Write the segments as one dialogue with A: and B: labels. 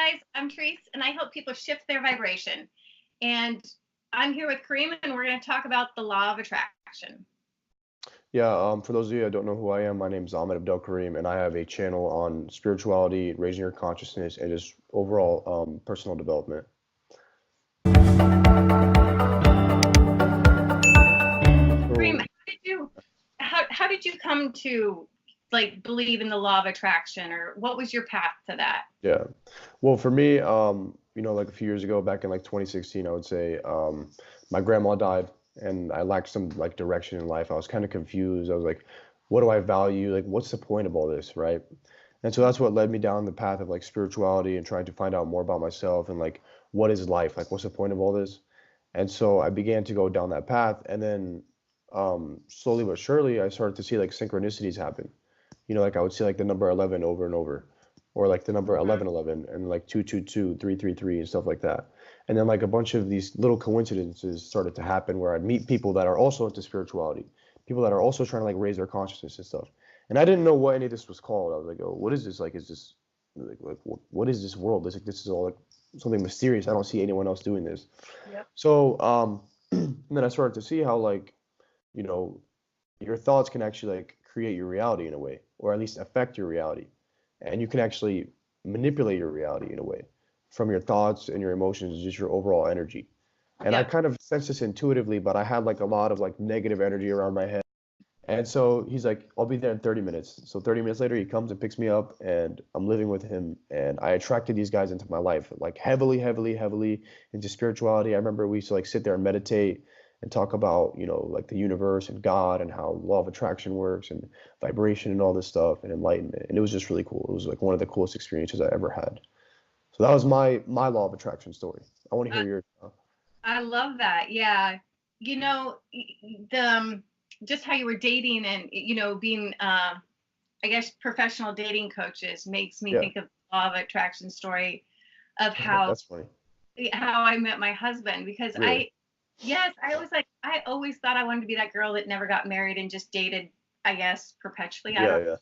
A: guys, I'm Therese, and I help people shift their vibration. And I'm here with Kareem, and we're going to talk about the law of attraction.
B: Yeah, for those of you that don't know who I am, my name is Ahmad Abdel Karim, and I have a channel on spirituality, raising your consciousness, and just overall personal development.
A: Kareem,
B: So,
A: how did you come to like believe in the law of attraction, or what was your path to that?
B: yeah, well, for me, like a few years ago, back in like 2016, I would say, my grandma died, and I lacked some like direction in life. I was kind of confused. I was like, what do I value? Like, what's the point of all this, right? And so that's what led me down the path of like spirituality and trying to find out more about myself and like what is life? Like, what's the point of all this? And so I began to go down that path, and then slowly but surely, I started to see like synchronicities happen. Like I would see like the number 11 over and over, or like the number
A: Mhm.
B: 1111 and like 222, 333 and stuff like that. And then like a bunch of these little coincidences started to happen where I'd meet people that are also into spirituality, people that are also trying to like raise their consciousness and stuff. And I didn't know what any of this was called. I was like, oh, what is this? Like, is this like what is this world? This is all like something mysterious. I don't see anyone else doing this.
A: Yep.
B: So and then I started to see how like, you know, your thoughts can actually like create your reality in a way, or at least affect your reality. And you can actually manipulate your reality in a way from your thoughts and your emotions, just your overall energy. And I
A: Yep.
B: kind of sensed this intuitively, but I had like a lot of like negative energy around my head. And so he's like, I'll be there in 30 minutes. So 30 minutes later, he comes and picks me up, and I'm living with him. And I attracted these guys into my life, like heavily, heavily, heavily into spirituality. I remember we used to like sit there and meditate and talk about, like the universe and God and how law of attraction works and vibration and all this stuff and enlightenment. And it was just really cool. It was like one of the coolest experiences I ever had. So that was my law of attraction story. I want to
A: I,
B: hear yours.
A: I love that. Yeah. The just how you were dating and being I guess professional dating coaches makes me
B: Yeah,
A: think of the law of attraction story of how
B: that's funny.
A: I met my husband, because
B: Really?
A: I always thought I wanted to be that girl that never got married and just dated, I guess, perpetually. I
B: Yeah,
A: don't.
B: yeah.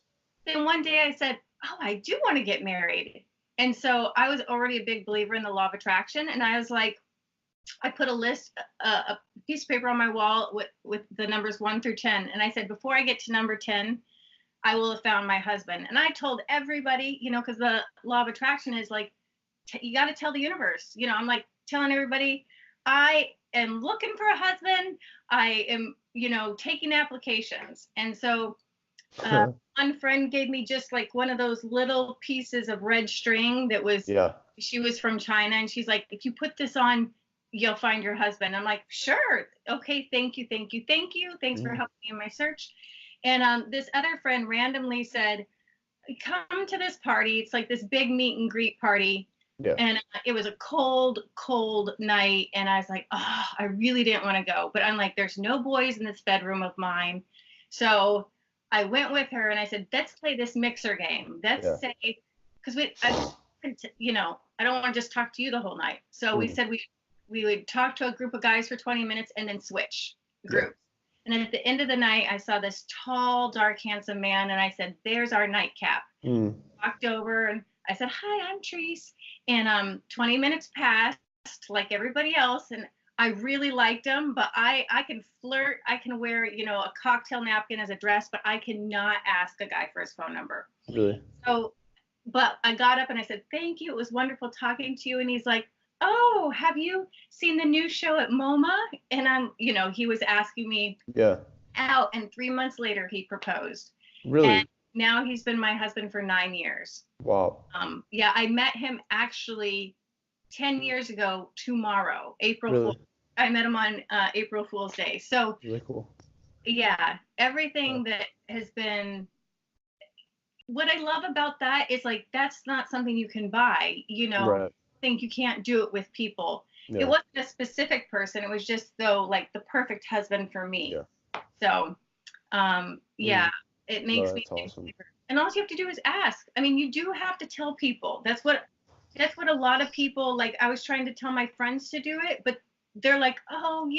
A: Then one day I said, "Oh, I do want to get married." And so I was already a big believer in the law of attraction, and I was like, I put a piece of paper on my wall with the numbers 1 through 10, and I said, before I get to number 10, I will have found my husband. And I told everybody, because the law of attraction is like, you got to tell the universe. I'm like telling everybody, I am looking for a husband. I am, taking applications. And so one friend gave me just like one of those little pieces of red string that was,
B: Yeah.
A: she was from China. And she's like, if you put this on, you'll find your husband. I'm like, sure. Okay. Thank you. Thank you. Thank you. Thanks for
B: Mhm.
A: helping me in my search. And this other friend randomly said, come to this party. It's like this big meet and greet party.
B: Yeah.
A: And it was a cold, cold night. And I was like, oh, I really didn't want to go. But I'm like, there's no boys in this bedroom of mine. So I went with her and I said, let's play this mixer game. Let's
B: Yeah.
A: say, because I don't want to just talk to you the whole night. So we
B: Mhm.
A: said we would talk to a group of guys for 20 minutes and then switch
B: Yeah.
A: groups. And then at the end of the night, I saw this tall, dark, handsome man, and I said, "There's our nightcap."
B: Mm.
A: Walked over and I said, "Hi, I'm Treese." And 20 minutes passed, like everybody else, and I really liked him. But I can flirt. I can wear a cocktail napkin as a dress, but I cannot ask a guy for his phone number.
B: Really?
A: So, but I got up and I said, "Thank you. It was wonderful talking to you." And he's like, "Oh, have you seen the new show at MoMA?" And he was asking me
B: Yeah.
A: out. And 3 months later, he proposed. And
B: Really?
A: now he's been my husband for 9 years.
B: Wow.
A: Yeah, I met him actually 10 years ago tomorrow, April Fool.
B: Really?
A: I met him on April Fool's Day. So,
B: Really cool.
A: yeah,
B: Yeah.
A: everything that has been, what I love about that is like, that's not something you can buy,
B: Right.
A: think you can't do it with people. It
B: Yeah.
A: wasn't a specific person. It was just, though, like the perfect husband for me.
B: Yeah.
A: So, yeah,
B: Mm.
A: it
B: No,
A: makes me
B: that's
A: think.
B: awesome.
A: And all you have to do is ask. I mean, you do have to tell people. That's what a lot of people, like, I was trying to tell my friends to do it, but they're like, "Oh,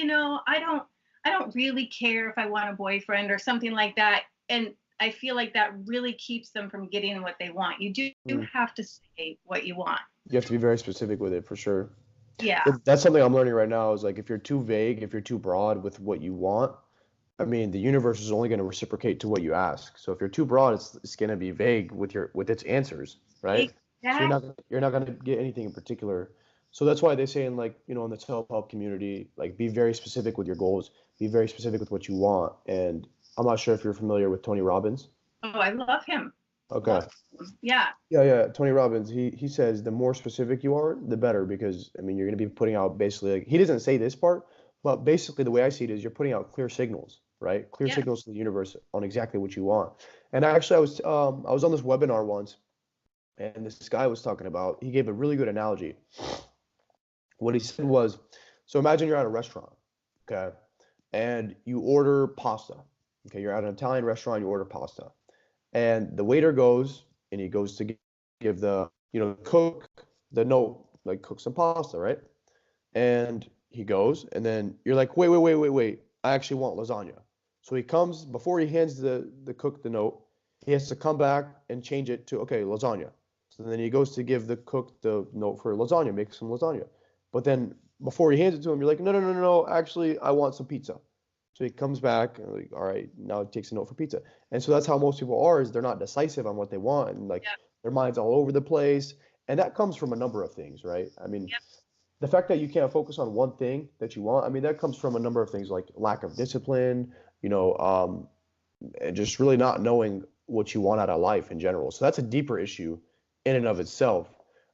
A: I don't really care if I want a boyfriend," or something like that. And I feel like that really keeps them from getting what they want. You do
B: Mm.
A: have to say what you want.
B: You have to be very specific with it for sure.
A: Yeah.
B: That's something I'm learning right now is like if you're too vague, if you're too broad with what you want, I mean, the universe is only going to reciprocate to what you ask. So if you're too broad, it's going to be vague with its answers, right? So
A: Exactly.
B: you're not going to get anything in particular. So that's why they say in like, you know, in the self-help community, like be very specific with your goals, be very specific with what you want. And I'm not sure if you're familiar with Tony Robbins.
A: Oh, I love him.
B: Okay.
A: Love him. Yeah.
B: Yeah. Tony Robbins, he says the more specific you are, the better because I mean, you're going to be putting out basically like, he doesn't say this part, but basically the way I see it is you're putting out clear signals, right? Clear
A: Yeah.
B: signals to the universe on exactly what you want. And actually I was on this webinar once and this guy was talking about, he gave a really good analogy. What he said was, so imagine you're at a restaurant, okay? And you order pasta. Okay, you're at an Italian restaurant, you order pasta. And the waiter goes and he goes to give the, you know, cook the note, like cook some pasta, right? And he goes and then you're like, wait. I actually want lasagna. So he comes before he hands the cook the note, he has to come back and change it to okay, lasagna. So then he goes to give the cook the note for lasagna, make some lasagna. But then before he hands it to him, you're like, no, actually I want some pizza. So he comes back and like, all right, now he takes a note for pizza. And so that's how most people are, is they're not decisive on what they want and like
A: Yep.
B: their mind's all over the place. And that comes from a number of things, right? I mean,
A: Yep.
B: the fact that you can't focus on one thing that you want, I mean, that comes from a number of things like lack of discipline, you know, and just really not knowing what you want out of life in general. So that's a deeper issue in and of itself.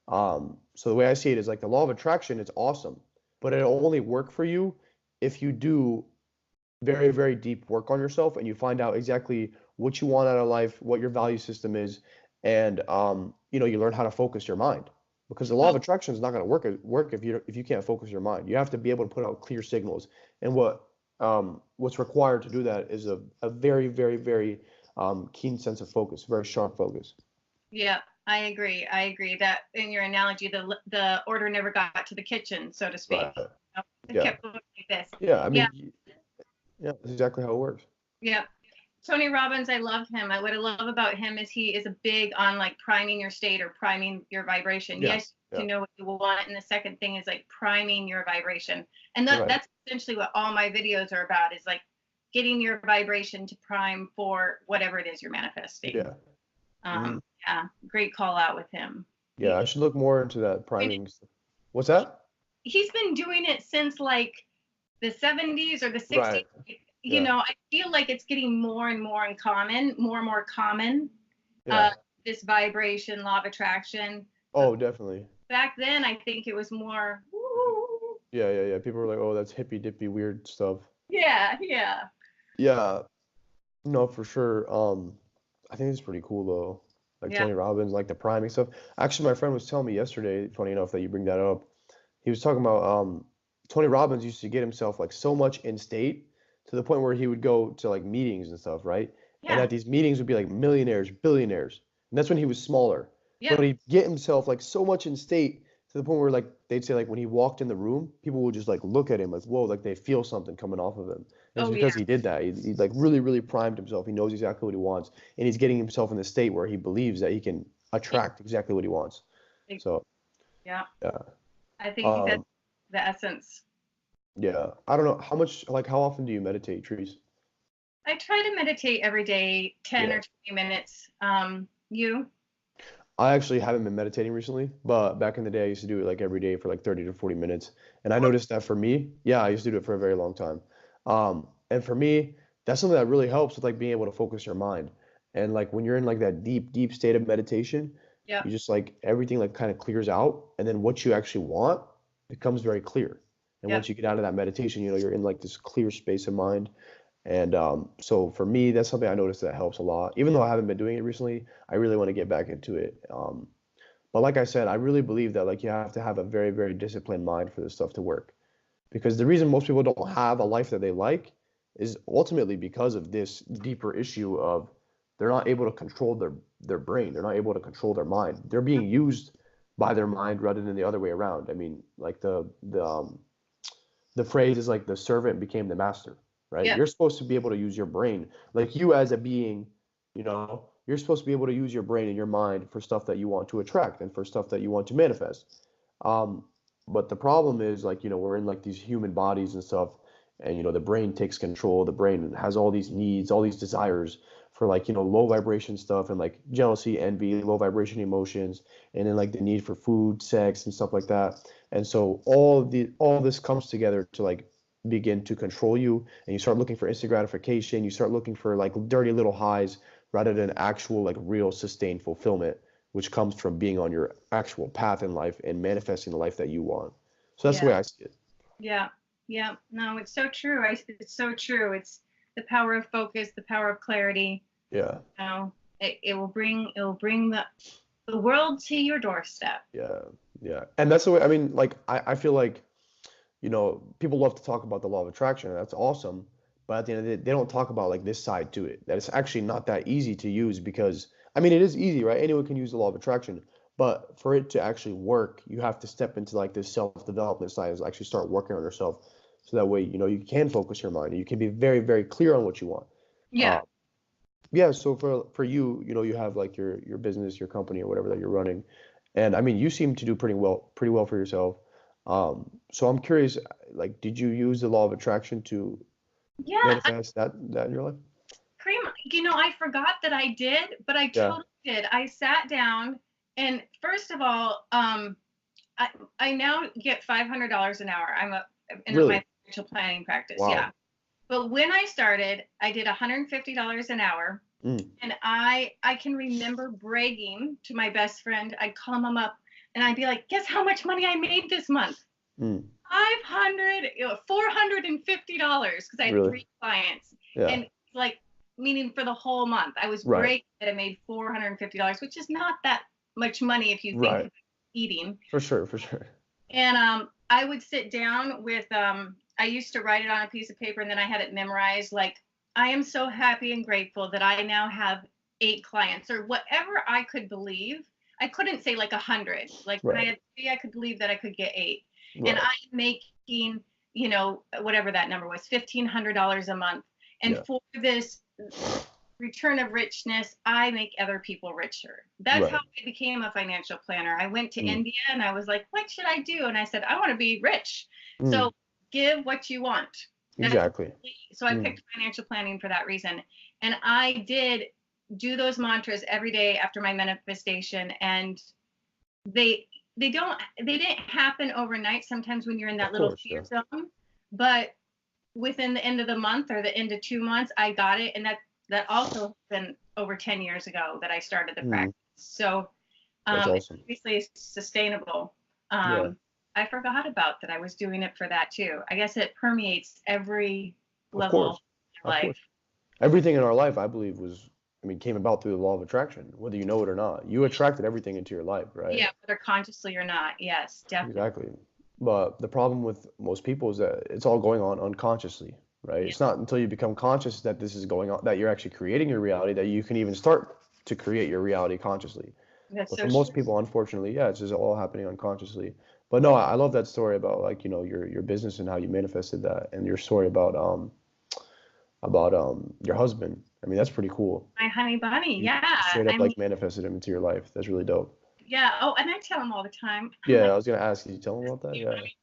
B: So the way I see it is like the law of attraction, it's awesome, but it'll only work for you if you do very, very deep work on yourself and you find out exactly what you want out of life, what your value system is, and you know, you learn how to focus your mind. Because the law of
A: Oh,
B: attraction is not going to work if you can't focus your mind. You have to be able to put out clear signals. And what's required to do that is a very, very, very keen sense of focus, very sharp focus.
A: yeah. I agree. I agree that in your analogy, the order never got to the kitchen, so to speak.
B: Right.
A: It
B: Yeah.
A: kept going like this.
B: Yeah. I
A: Yeah.
B: mean, yeah, that's exactly how it works.
A: Yeah. Tony Robbins, I love him. What I love about him is he is a big on like priming your state or priming your vibration.
B: Yeah.
A: Yes,
B: Yeah.
A: to know what you want. And the second thing is like priming your vibration. And
B: Right.
A: that's essentially what all my videos are about is like getting your vibration to prime for whatever it is you're manifesting.
B: Yeah. Hmm.
A: Yeah, great call out with him.
B: Yeah. I should look more into that priming stuff. What's that?
A: He's been doing it since like the 70s or the 60s.
B: Right.
A: You
B: Yeah.
A: know, I feel like it's getting more and more more and more common.
B: Yeah.
A: This vibration, law of attraction.
B: Oh, definitely.
A: Back then, I think it was more, woo.
B: Yeah. People were like, oh, that's hippy dippy weird stuff.
A: Yeah.
B: Yeah. No, for sure. I think it's pretty cool though. Like
A: Yeah.
B: Tony Robbins, like the priming stuff. Actually, my friend was telling me yesterday, funny enough that you bring that up. He was talking about Tony Robbins used to get himself like so much in state to the point where he would go to like meetings and stuff, right? And
A: Yeah.
B: at these meetings would be like millionaires, billionaires. And that's when he was smaller.
A: Yeah.
B: But he'd get himself like so much in state to the point where like they'd say like when he walked in the room, people would just like look at him like, whoa, like they feel something coming off of him. And it's
A: Oh, yeah.
B: because he did that. He like really, really primed himself. He knows exactly what he wants. And he's getting himself in the state where he believes that he can attract exactly what he wants. So
A: Yeah.
B: yeah.
A: I think that's
B: Um,
A: the essence.
B: yeah. I don't know how much, like, how often do you meditate, Trees?
A: I try to meditate every day, 10
B: Yeah.
A: or 20 minutes. You?
B: I actually haven't been meditating recently, but back in the day, I used to do it like every day for like 30 to 40 minutes. And I noticed that for me, yeah, I used to do it for a very long time. And for me, that's something that really helps with like being able to focus your mind. And like when you're in like that deep, deep state of meditation,
A: Yeah.
B: you just like everything like kind of clears out. And then what you actually want becomes very clear. And
A: Yeah.
B: once you get out of that meditation, you know, you're in like this clear space of mind. And so for me, that's something I noticed that helps a lot. Even though I haven't been doing it recently, I really want to get back into it. But like I said, I really believe that like you have to have a very, very disciplined mind for this stuff to work. Because the reason most people don't have a life that they like is ultimately because of this deeper issue of they're not able to control their brain. They're not able to control their mind. They're being used by their mind rather than the other way around. I mean, like the phrase is like the servant became the master, right?
A: Yeah.
B: You're supposed to be able to use your brain. Like you as a being, you know, you're supposed to be able to use your brain and your mind for stuff that you want to attract and for stuff that you want to manifest. Um, but the problem is like, we're in like these human bodies and stuff, and the brain takes control. The brain has all these needs, all these desires for like, low vibration stuff and like jealousy, envy, low vibration emotions, and then like the need for food, sex, and stuff like that. And so all this comes together to like begin to control you, and you start looking for instant gratification. You start looking for like dirty little highs rather than actual like real sustained fulfillment, which comes from being on your actual path in life and manifesting the life that you want. So that's the way
A: Yeah.
B: I see it.
A: Yeah. Yeah. No, it's so true. It's so true. It's the power of focus, the power of clarity.
B: Yeah,
A: You know, it will bring the world to your doorstep.
B: yeah, yeah. And that's the way, I mean, like I feel like, people love to talk about the law of attraction, and that's awesome. But at the end of the day, they don't talk about like this side to it, that it's actually not that easy to use because, I mean, it is easy, right? Anyone can use the law of attraction, but for it to actually work, you have to step into like this self-development side, is actually start working on yourself. So that way, you can focus your mind and you can be very, very clear on what you want. Uh,
A: Yeah.
B: yeah, so for you, you have like your business, your company or whatever that you're running. And I mean, you seem to do pretty well for yourself. So I'm curious, like, did you use the law of attraction to
A: Yeah.
B: manifest that in your life?
A: Cream, I forgot that I did, but I
B: Yeah,
A: totally did. I sat down and first of all, I now get $500 an hour. I'm in
B: really?
A: my financial planning practice. Yeah.
B: Wow.
A: But when I started, I did $150 an hour.
B: Mm,
A: And I can remember bragging to my best friend. I'd call him up and I'd be like, guess how much money I made this month?
B: mm,
A: 500, $450 because I had
B: really?
A: 3 clients.
B: Yeah.
A: And like, meaning for the whole month, I was
B: Right.
A: bragging that I made $450, which is not that much money if you think
B: Right.
A: of eating.
B: For sure. For sure.
A: And I would sit down with I used to write it on a piece of paper and then I had it memorized. Like, I am so happy and grateful that I now have 8 clients or whatever I could believe. I couldn't say like 100. Like when I
B: Right.
A: had 3, I could believe that I could get 8. And
B: Right.
A: I'm making, whatever that number was, $1,500 a month. And
B: Yeah.
A: for this return of richness, I make other people richer. That's how
B: Right.
A: I became a financial planner. I went to
B: Mm,
A: India and I was like, what should I do? And I said, I want to be rich.
B: mm,
A: So give what you want. That's
B: exactly.
A: so I
B: Mm,
A: picked financial planning for that reason. And I did do those mantras every day after my manifestation. And they they didn't happen overnight. Sometimes when you're in
B: of
A: that little
B: course.
A: fear
B: Yeah.
A: zone, but within the end of the month or the end of 2 months, I got it. And that also has been over 10 years ago that I started the
B: Mm,
A: practice. So
B: that's
A: it's
B: awesome.
A: obviously sustainable.
B: Yeah.
A: I forgot about that. I was doing it for that too. I guess it permeates every
B: Of
A: level of
B: course.
A: my
B: Of
A: life.
B: course. Everything in our life, I believe, I mean, came about through the law of attraction, whether you know it or not. You attracted everything into your life, right?
A: Yeah, whether consciously or not. Yes, definitely.
B: Exactly. But the problem with most people is that it's all going on unconsciously, right?
A: Yeah,
B: It's not until you become conscious that this is going on, that you're actually creating your reality, that you can even start to create your reality consciously.
A: that's
B: But
A: so
B: for
A: true.
B: most people, unfortunately, yeah, it's just all happening unconsciously. But no, I love that story about like, your business and how you manifested that, and your story about your husband. I mean, that's pretty cool.
A: My honey bunny.
B: You
A: Yeah,
B: straight up
A: I mean,
B: like manifested him into your life. That's really dope.
A: yeah. Oh, and I tell him all the time. I'm
B: Yeah,
A: like,
B: I was gonna ask, did you tell him about that?
A: you
B: Yeah.
A: bunny.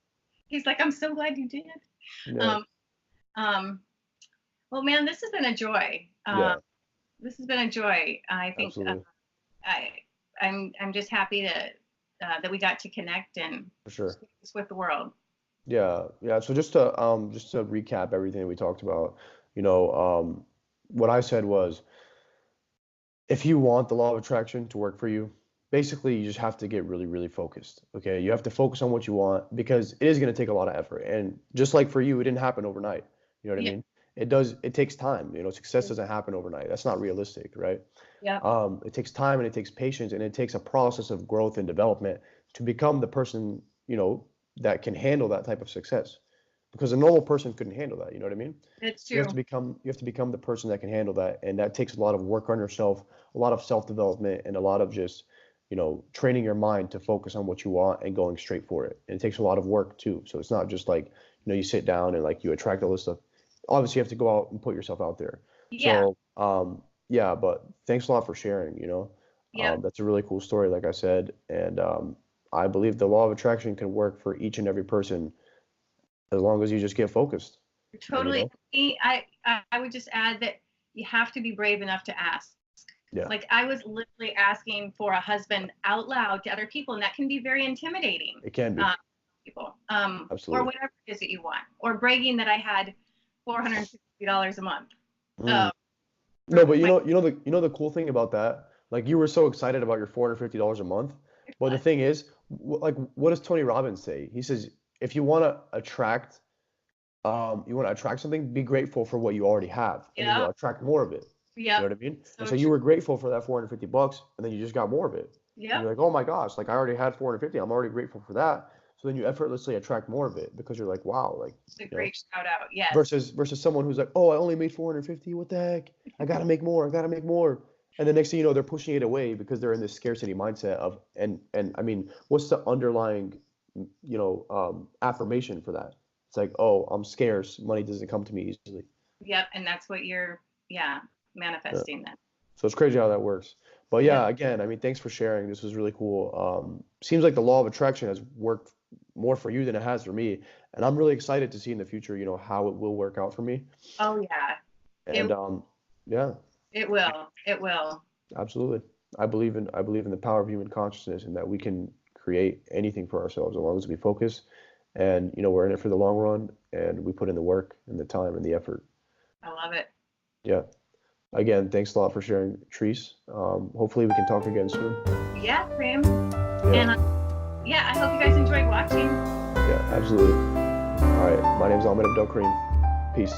A: He's like, I'm so glad you did.
B: Yeah.
A: Um, um. Well, man, this has been a joy.
B: Yeah,
A: This has been a joy. I think
B: absolutely.
A: I I'm just happy that we got to connect and
B: For sure.
A: share this with the world.
B: Yeah, yeah. So just to recap everything that we talked about, what I said was, if you want the law of attraction to work for you, basically you just have to get really, really focused. Okay. You have to focus on what you want because it is going to take a lot of effort. And just like for you, it didn't happen overnight. You know what I
A: Yeah.
B: mean? It takes time. Success doesn't happen overnight. That's not realistic, right?
A: Yep.
B: It takes time and it takes patience and it takes a process of growth and development to become the person, that can handle that type of success. Because a normal person couldn't handle that. You know what I mean?
A: It's
B: You have
A: true.
B: to become the person that can handle that, and that takes a lot of work on yourself, a lot of self-development, and a lot of just, training your mind to focus on what you want and going straight for it. And it takes a lot of work too. So it's not just like, you sit down and like you attract all this stuff. Obviously, you have to go out and put yourself out there.
A: Yeah.
B: So, yeah, but thanks a lot for sharing, you know.
A: Yep.
B: That's a really cool story, like I said, and I believe the law of attraction can work for each and every person as long as you just get focused, and you
A: Totally.
B: know,
A: I would just add that you have to be brave enough to ask.
B: yeah,
A: Like I was literally asking for a husband out loud to other people, and that can be very intimidating.
B: it can be,
A: Uh, People, or
B: absolutely.
A: whatever it is that you want, or bragging that I had $450 a month.
B: Mm.
A: Uh,
B: No,
A: for
B: but
A: my
B: the cool thing about that, like you were so excited about your $450 a month, but the thing is, like, what does Tony Robbins say? He says, if you want to attract something, be grateful for what you already have, and then
A: yeah,
B: you'll attract more of it. You
A: yep,
B: know what I mean? And
A: so
B: so you
A: true.
B: were grateful for that 450 bucks, and then you just got more of it. And
A: Yep,
B: you're like, oh my gosh, like I already had 450. I'm already grateful for that. So then you effortlessly attract more of it because you're like, wow, like,
A: it's a
B: you know,
A: great shout out. Yes.
B: versus someone who's like, oh, I only made 450. What the heck? I gotta make more. I gotta make more. And the next thing you know, they're pushing it away because they're in this scarcity mindset of, and I mean, what's the underlying, affirmation for that? It's like, oh, I'm scarce. Money doesn't come to me easily.
A: Yep, and that's what you're, yeah,
B: Yeah.
A: manifesting then.
B: So it's crazy how that works. But
A: Yep.
B: yeah, again, I mean, thanks for sharing. This was really cool. Seems like the law of attraction has worked more for you than it has for me, and I'm really excited to see in the future, how it will work out for me.
A: Oh yeah,
B: And
A: it
B: yeah,
A: it will. It will.
B: absolutely. I believe in the power of human consciousness and that we can create anything for ourselves as long as we focus and we're in it for the long run and we put in the work and the time and the effort.
A: I love it.
B: Yeah. Again, thanks a lot for sharing, Treese. Hopefully we can talk again soon.
A: Yeah, Pam.
B: Yeah.
A: And yeah, I hope you guys enjoyed watching.
B: Yeah, absolutely. All right. My name is Ahmad Abdel Karim. Peace.